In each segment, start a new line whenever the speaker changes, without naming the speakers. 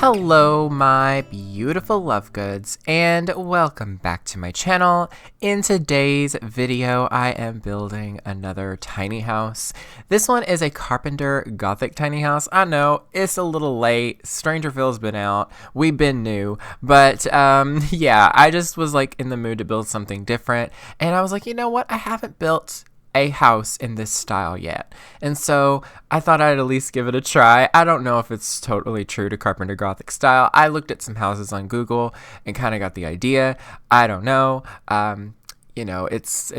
Hello, my beautiful love goods, and welcome back to my channel. In today's video, I am building another tiny house. This one is a Carpenter Gothic tiny house. I know, it's a little late. StrangerVille's been out. We've been new. But, yeah, I just was, like, in the mood to build something different. And I was like, you know what? I haven't built a house in this style yet, and so I thought I'd at least give it a try. I don't know if it's totally true to Carpenter Gothic style. I looked at some houses on Google and kind of got the idea. I don't know. It's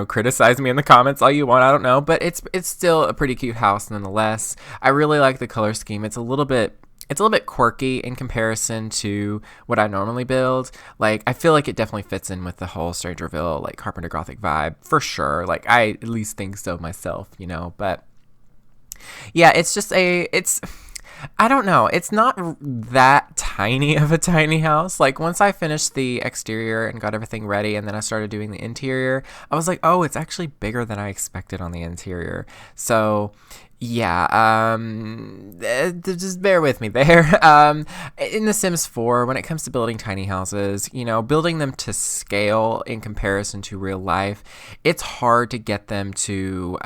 criticize me in the comments all you want. I don't know, but it's still a pretty cute house nonetheless. I really like the color scheme. It's a little bit quirky in comparison to what I normally build. Like, I feel like it definitely fits in with the whole StrangerVille, like, Carpenter Gothic vibe, for sure. Like, I at least think so myself, but yeah, I don't know. It's not that tiny of a tiny house. Like, once I finished the exterior and got everything ready and then I started doing the interior, I was like, oh, it's actually bigger than I expected on the interior. So yeah, just bear with me there. In The Sims 4, when it comes to building tiny houses, building them to scale in comparison to real life, it's hard to get them to,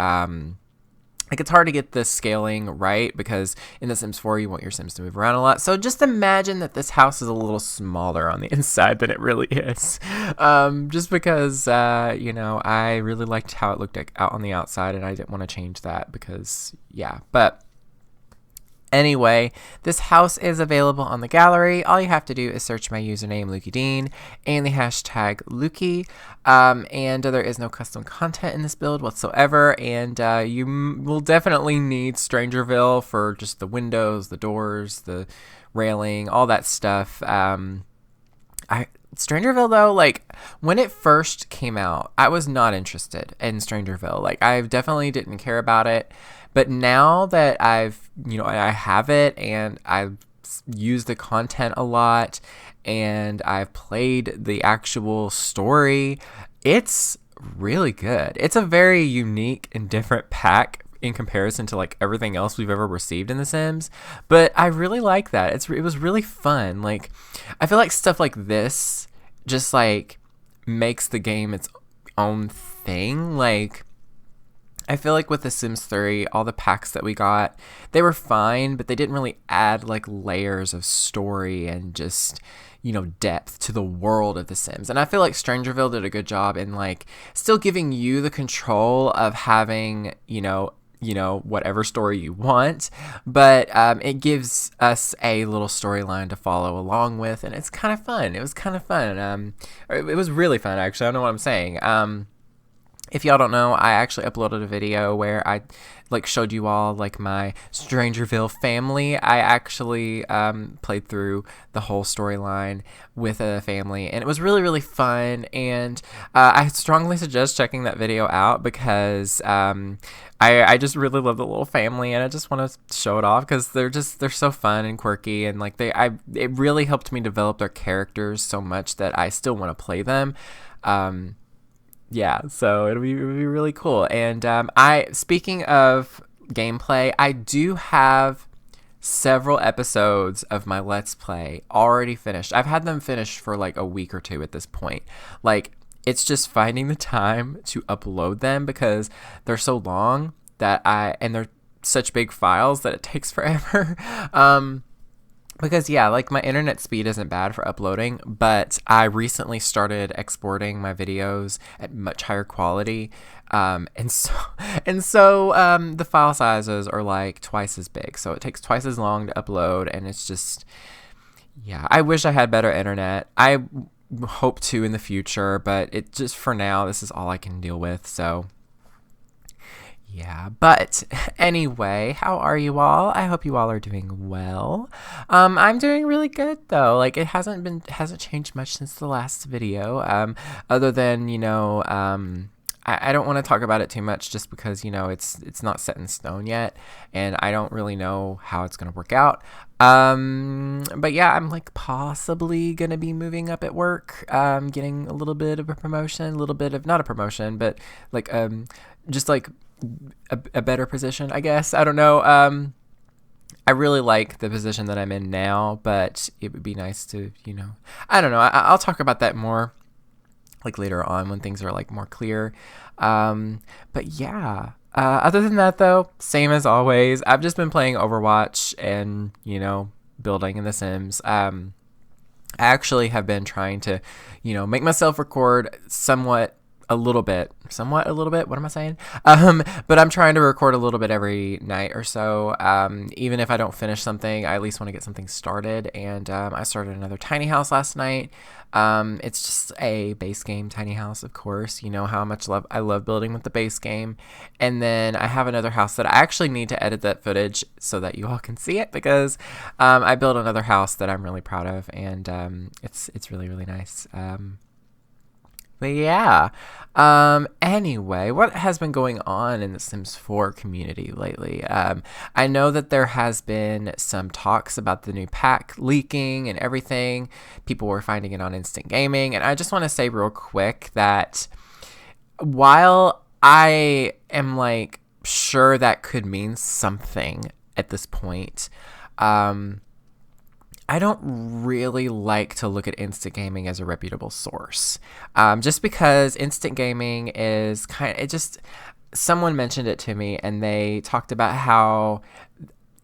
it's hard to get the scaling right, because in The Sims 4, you want your Sims to move around a lot. So just imagine that this house is a little smaller on the inside than it really is. Just because, I really liked how it looked out on the outside, and I didn't want to change that because, yeah. But anyway, this house is available on the gallery. All you have to do is search my username, lukeydean, and the hashtag Lukey. And there is no custom content in this build whatsoever. And you will definitely need StrangerVille for just the windows, the doors, the railing, all that stuff. StrangerVille, though, like, when it first came out, I was not interested in StrangerVille. Like, I definitely didn't care about it. But now that I have it, and I've used the content a lot, and I've played the actual story, it's really good. It's a very unique and different pack in comparison to, like, everything else we've ever received in The Sims. But I really like that. It was really fun. Like, I feel like stuff like this just, like, makes the game its own thing. Like, I feel like with The Sims 3, all the packs that we got, they were fine, but they didn't really add, like, layers of story and just, depth to the world of The Sims. And I feel like StrangerVille did a good job in, like, still giving you the control of having, whatever story you want, but it gives us a little storyline to follow along with, and it's kind of fun. It was kind of fun. It was really fun, actually. I don't know what I'm saying. If y'all don't know, I actually uploaded a video where I, like, showed you all, like, my StrangerVille family. I actually played through the whole storyline with a family, and it was really, really fun. And I strongly suggest checking that video out, because I just really love the little family, and I just want to show it off because they're so fun and quirky, and, like, it really helped me develop their characters so much that I still want to play them. Yeah, so it'll be really cool. And speaking of gameplay, I do have several episodes of my Let's Play already finished. I've had them finished for, like, a week or two at this point. Like, it's just finding the time to upload them, because they're so long and they're such big files that it takes forever. Because, yeah, like, my internet speed isn't bad for uploading, but I recently started exporting my videos at much higher quality, and so the file sizes are, like, twice as big, so it takes twice as long to upload, and it's just, yeah, I wish I had better internet. I hope to in the future, but it just, for now, this is all I can deal with, so yeah. But anyway, how are you all? I hope you all are doing well. I'm doing really good, though. Like, it hasn't changed much since the last video, other than, I don't want to talk about it too much, just because, it's not set in stone yet, and I don't really know how it's going to work out. But yeah, I'm, like, possibly going to be moving up at work, getting a little bit of a promotion, a little bit of, not a promotion, but, like, just, like, a better position, I guess. I don't know. I I really like the position that I'm in now, but it would be nice to, I don't know. I'll talk about that more like later on when things are like more clear. But yeah, other than that though, same as always. I've just been playing Overwatch and, building in The Sims. I actually have been trying to, make myself record a little bit. What am I saying? But I'm trying to record a little bit every night or so. Even if I don't finish something, I at least want to get something started. And I started another tiny house last night. It's just a base game tiny house, of course. You know how much I love building with the base game. And then I have another house that I actually need to edit that footage so that you all can see it, because I built another house that I'm really proud of, and it's really, really nice. But yeah, anyway, what has been going on in the Sims 4 community lately? I know that there has been some talks about the new pack leaking and everything. People were finding it on Instant Gaming, and I just want to say real quick that while I am like sure that could mean something at this point, I don't really like to look at Instant Gaming as a reputable source. Just because Instant Gaming is someone mentioned it to me, and they talked about how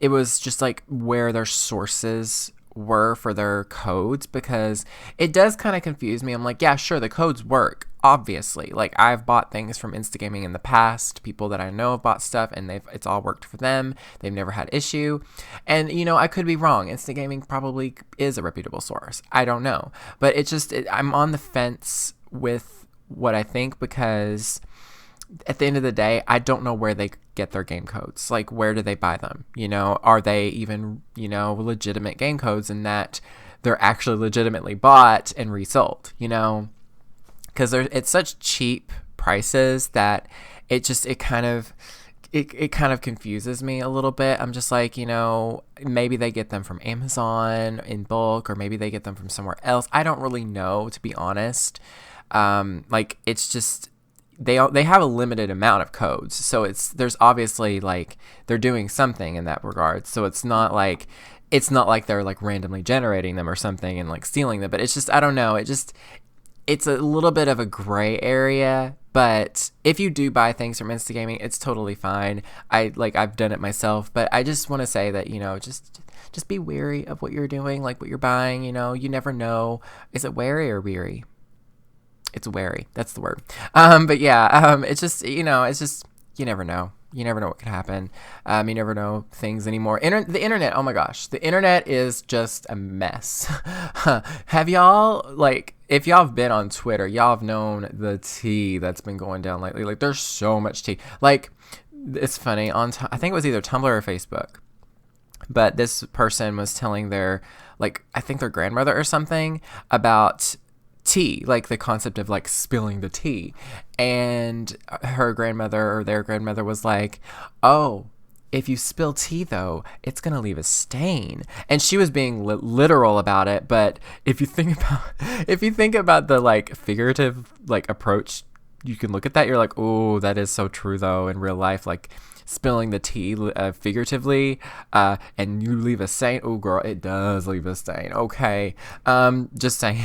it was just like where their sources were for their codes, because it does kind of confuse me. I'm like, yeah, sure, the codes work, obviously. Like, I've bought things from Instagaming in the past. People that I know have bought stuff, and it's all worked for them. They've never had issue. And, I could be wrong. Instagaming probably is a reputable source. I don't know. But I'm on the fence with what I think, because at the end of the day, I don't know where they get their game codes. Like, where do they buy them? Are they even, legitimate game codes, in that they're actually legitimately bought and resold, because it's such cheap prices that it kind of confuses me a little bit. I'm just like, maybe they get them from Amazon in bulk, or maybe they get them from somewhere else. I don't really know, to be honest. It's just, they have a limited amount of codes, so there's obviously, like, they're doing something in that regard. So it's not like they're like randomly generating them or something and like stealing them, but it's just, I don't know, it's a little bit of a gray area. But if you do buy things from Instagaming, it's totally fine. I've done it myself, but I just want to say that, just be wary of what you're doing, like what you're buying. You never know. Is it wary or weary? It's wary. That's the word. But yeah, it's just, you never know. You never know what could happen. You never know things anymore. The internet, oh my gosh. The internet is just a mess. Have y'all, if y'all have been on Twitter, y'all have known the tea that's been going down lately. Like, there's so much tea. Like, it's funny. I think it was either Tumblr or Facebook. But this person was telling their grandmother or something about tea, like the concept of like spilling the tea, and her grandmother or their grandmother was like, oh, if you spill tea though, it's gonna leave a stain. And she was being literal about it, but if you think about the like figurative like approach, you can look at that, you're like, oh, that is so true though. In real life, like, spilling the tea figuratively, and you leave a stain, oh girl, it does leave a stain. Okay, just saying.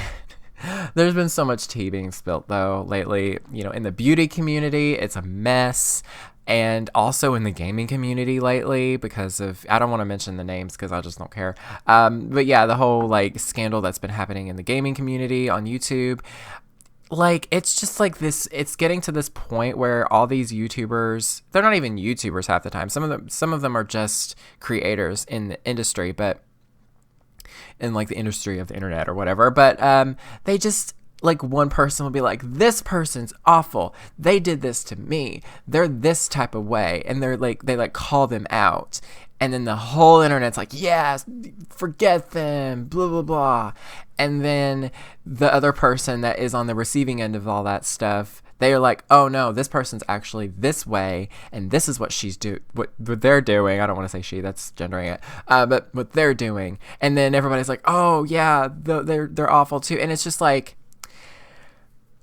There's been so much tea being spilt though lately, in the beauty community. It's a mess. And also in the gaming community lately, because of, I don't want to mention the names because I just don't care. But yeah, the whole like scandal that's been happening in the gaming community on YouTube. Like, it's just like this, it's getting to this point where all these YouTubers, they're not even YouTubers half the time. Some of them are just creators in the industry, but in like the industry of the internet or whatever, but they just, like, one person will be like, this person's awful, they did this to me, they're this type of way, and they call them out, and then the whole internet's like, yes, forget them, blah blah blah. And then the other person that is on the receiving end of all that stuff, they are like, oh no, this person's actually this way, and this is what what they're doing. I don't want to say she, that's gendering it, but what they're doing. And then everybody's like, oh yeah, they're awful too. And it's just like,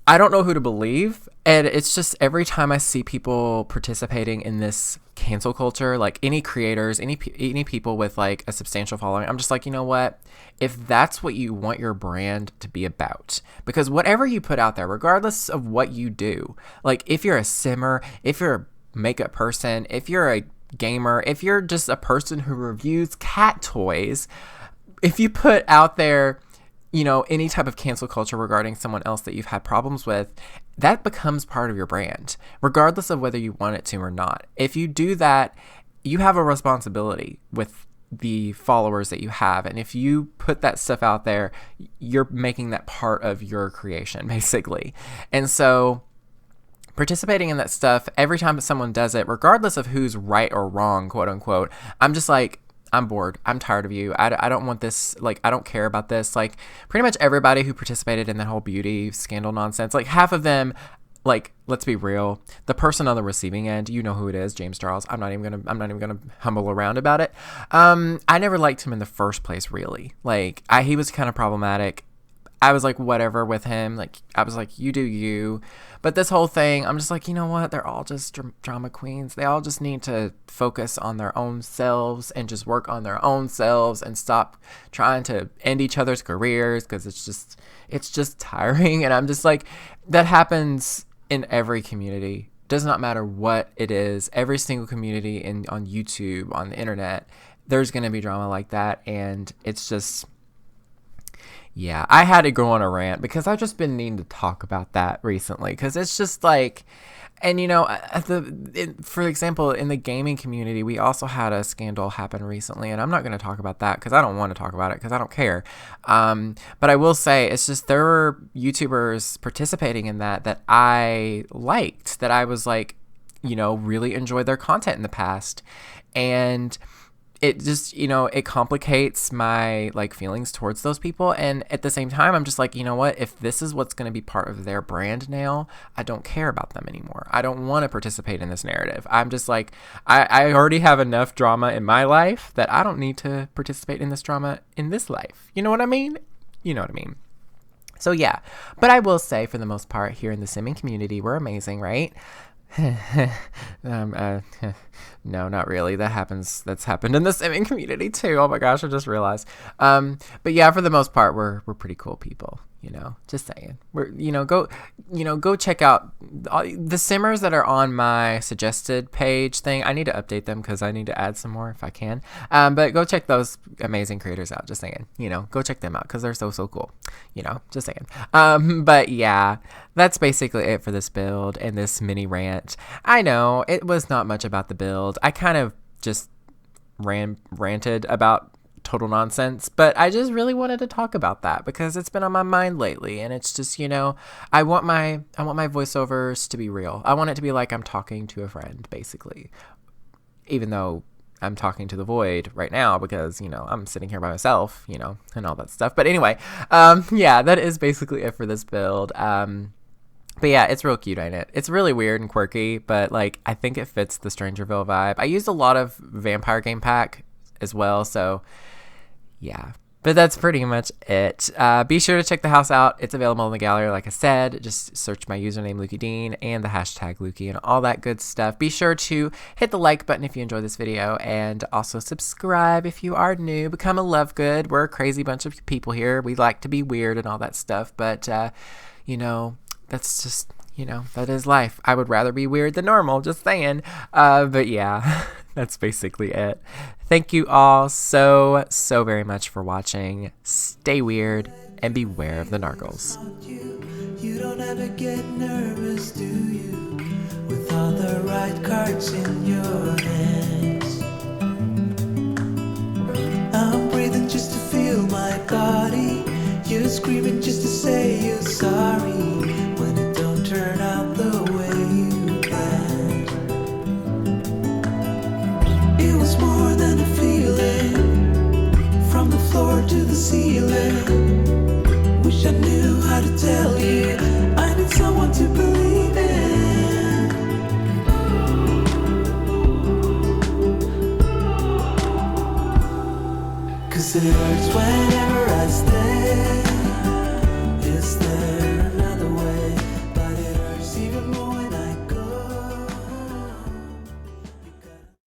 I don't know who to believe. And it's just every time I see people participating in this cancel culture, like any creators, any people with like a substantial following, I'm just like, you know what? If that's what you want your brand to be about, because whatever you put out there, regardless of what you do, like if you're a simmer, if you're a makeup person, if you're a gamer, if you're just a person who reviews cat toys, if you put out there, you know, any type of cancel culture regarding someone else that you've had problems with, that becomes part of your brand, regardless of whether you want it to or not. If you do that, you have a responsibility with the followers that you have. And if you put that stuff out there, you're making that part of your creation, basically. And so participating in that stuff, every time someone does it, regardless of who's right or wrong, quote unquote, I'm just like, I'm bored. I'm tired of you. I don't want this. Like, I don't care about this. Like, pretty much everybody who participated in that whole beauty scandal nonsense, like half of them, like, let's be real, the person on the receiving end, you know who it is, James Charles. I'm not even gonna humble around about it. I never liked him in the first place, really. Like, he was kind of problematic. I was like, whatever with him. Like, I was like, you do you. But this whole thing, I'm just like, you know what? They're all just drama queens. They all just need to focus on their own selves and just work on their own selves and stop trying to end each other's careers, because it's just tiring. And I'm just like, that happens in every community. Does not matter what it is. Every single community on YouTube, on the internet, there's going to be drama like that. And it's just... yeah, I had to go on a rant because I've just been needing to talk about that recently, because it's just like, and you know, for example, in the gaming community, we also had a scandal happen recently, and I'm not going to talk about that because I don't want to talk about it because I don't care. But I will say, it's just there were YouTubers participating in that I liked, that I was like, you know, really enjoyed their content in the past, and it just, you know, it complicates my like feelings towards those people. And at the same time, I'm just like, you know what, if this is what's going to be part of their brand now, I don't care about them anymore. I don't want to participate in this narrative. I'm just like, I already have enough drama in my life that I don't need to participate in this drama in this life. You know what I mean? You know what I mean? So yeah, but I will say, for the most part, here in the simming community, we're amazing, right? No, not really. That's happened in the simming community too. Oh my gosh, I just realized. But yeah, for the most part, we're pretty cool people, you know, just saying. Go check out the simmers that are on my suggested page thing. I need to update them because I need to add some more if I can. But go check those amazing creators out, just saying, you know, go check them out because they're so cool, you know, just saying. But yeah, that's basically it for this build and this mini rant. I know it was not much about the build. I kind of just ranted about total nonsense, but I just really wanted to talk about that because it's been on my mind lately, and it's just, you know, I want my voiceovers to be real. I want it to be like I'm talking to a friend, basically, even though I'm talking to the void right now because, you know, I'm sitting here by myself, you know, and all that stuff. But anyway, yeah, that is basically it for this build. But yeah, it's real cute, ain't it? It's really weird and quirky, but like, I think it fits the StrangerVille vibe. I used a lot of Vampire Game Pack as well, so yeah. But that's pretty much it. Be sure to check the house out. It's available in the gallery, like I said. Just search my username, lukeydean, and the hashtag Lukey and all that good stuff. Be sure to hit the like button if you enjoyed this video, and also subscribe if you are new. Become a love good. We're a crazy bunch of people here. We like to be weird and all that stuff, but, you know, that's just, you know, that is life. I would rather be weird than normal, just saying. But yeah, that's basically it. Thank you all so very much for watching. Stay weird and beware of the nargles. You don't ever get nervous, do you? With all the right cards in your hands. I'm breathing just to feel my body. You're screaming just to say you're sorry when it don't turn out the way you planned. It was more than a feeling, from the floor to the ceiling. Wish I knew how to tell you I need someone to believe in. 'Cause it hurts when